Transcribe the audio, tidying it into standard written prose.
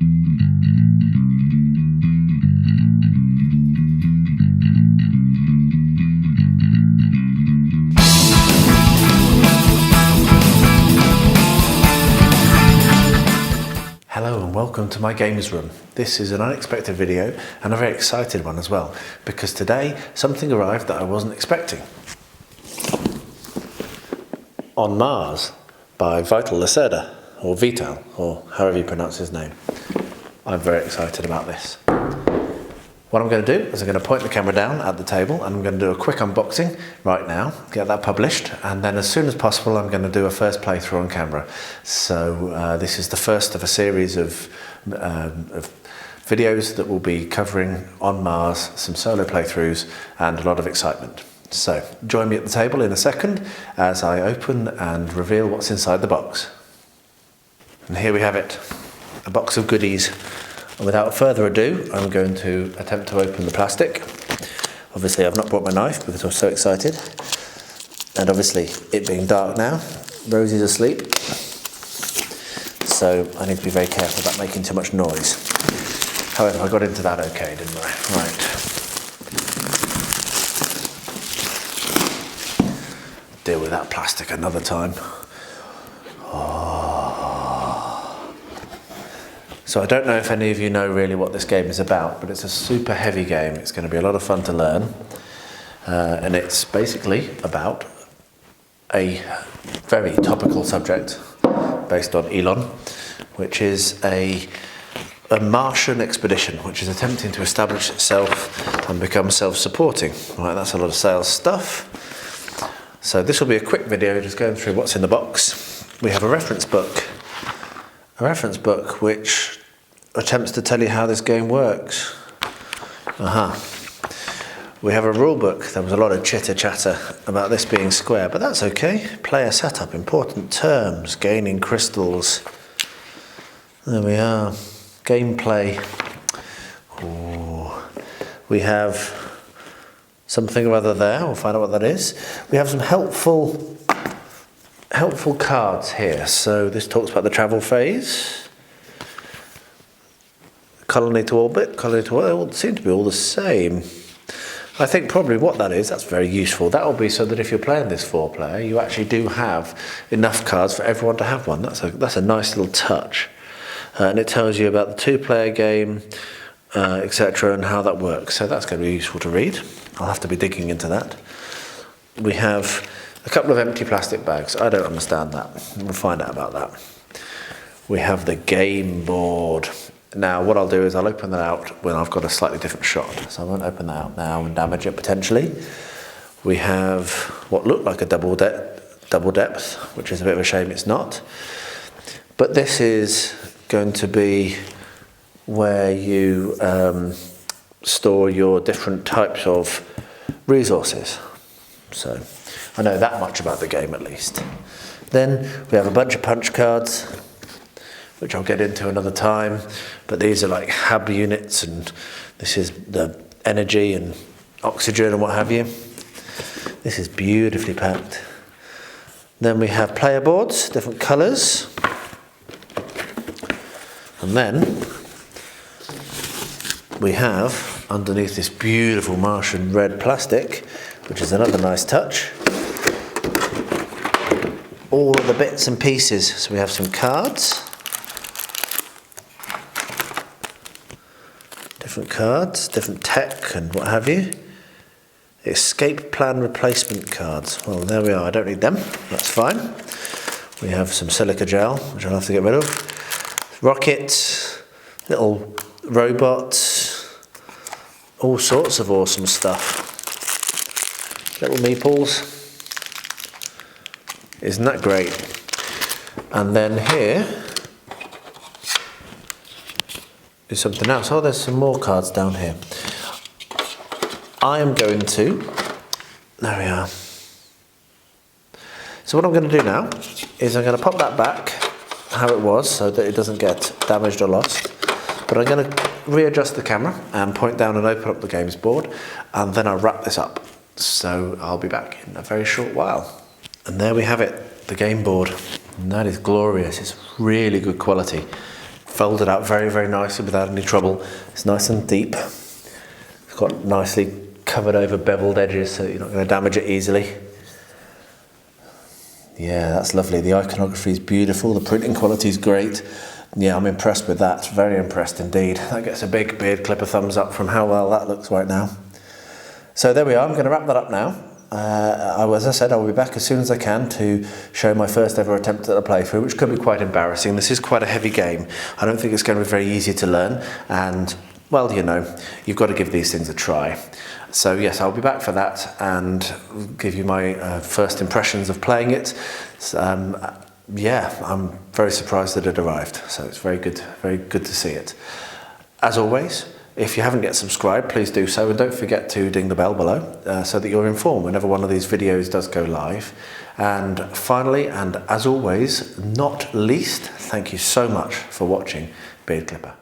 Hello and welcome to my gamer's room. This is an unexpected video and a very excited one as well, because today something arrived that I wasn't expecting. On Mars by Vital Lacerda, or Vital, or however you pronounce his name. I'm very excited about this. What I'm going to do is I'm going to point the camera down at the table and I'm going to do a quick unboxing right now, get that published, and then as soon as possible I'm going to do a first playthrough on camera. So this is the first of a series of videos that will be covering on Mars, some solo playthroughs and a lot of excitement. So join me at the table in a second as I open and reveal what's inside the box. And here we have it, a box of goodies. And without further ado, I'm going to attempt to open the plastic. Obviously I've not brought my knife because I'm so excited. And obviously it being dark now, Rosie's asleep. So I need to be very careful about making too much noise. However, I got into that okay, didn't I? Right. Deal with that plastic another time. So I don't know if any of you know really what this game is about, but it's a super heavy game. It's going to be a lot of fun to learn. And it's basically about a very topical subject based on Elon, which is a Martian expedition, which is attempting to establish itself and become self-supporting. Right, that's a lot of sales stuff. So this will be a quick video just going through what's in the box. We have a reference book. A reference book which attempts to tell you how this game works. We have a rule book. There was a lot of chitter chatter about this being square, but that's okay. Player setup, important terms, gaining crystals. There we are. Gameplay. Ooh. We have something or other there. We'll find out what that is. We have some helpful cards here. So this talks about the travel phase. Colony to orbit, colony to orbit, all seem to be all the same. I think probably what that is, that's very useful. That will be so that if you're playing this 4-player, you actually do have enough cards for everyone to have one. That's a nice little touch. And it tells you about the 2-player game, etc. and how that works. So that's going to be useful to read. I'll have to be digging into that. We have a couple of empty plastic bags. I don't understand that. We'll find out about that. We have the game board. Now what I'll do is I'll open that out when I've got a slightly different shot. So I won't open that out now and damage it potentially. We have what looked like a double depth, which is a bit of a shame it's not. But this is going to be where you store your different types of resources. So I know that much about the game at least. Then we have a bunch of punch cards, which I'll get into another time, but these are like hab units, and this is the energy and oxygen and what have you. This is beautifully packed. Then we have player boards, different colours. And then we have, underneath this beautiful Martian red plastic, which is another nice touch, all of the bits and pieces. So we have some cards, different tech and what have you. Escape plan replacement cards. Well, there we are. I don't need them. That's fine. We have some silica gel, which I'll have to get rid of. Rockets, little robots, all sorts of awesome stuff. Little meeples. Isn't that great? And then here is something else. Oh, there's some more cards down here. I am going to, there we are. So what I'm going to do now is I'm going to pop that back how it was so that it doesn't get damaged or lost. But I'm going to readjust the camera and point down and open up the games board, and then I'll wrap this up. So I'll be back in a very short while. And there we have it, the game board. And that is glorious. It's really good quality. folded out very, very nicely without any trouble. It's nice and deep. It's got nicely covered over beveled edges so you're not going to damage it easily. Yeah, that's lovely. The iconography is beautiful. The printing quality is great. Yeah, I'm impressed with that. Very impressed indeed. That gets a big beard clipper thumbs up from how well that looks right now. So there we are. I'm going to wrap that up now. As I said, I'll be back as soon as I can to show my first ever attempt at a playthrough, which could be quite embarrassing. This is quite a heavy game. I don't think it's going to be very easy to learn, and well, you know, you've got to give these things a try. So yes, I'll be back for that and give you my first impressions of playing it. Yeah, I'm very surprised that it arrived, so it's very good to see it. As always, if you haven't yet subscribed, please do so, and don't forget to ding the bell below so that you're informed whenever one of these videos does go live. And finally, and as always, not least, thank you so much for watching Beard Clipper.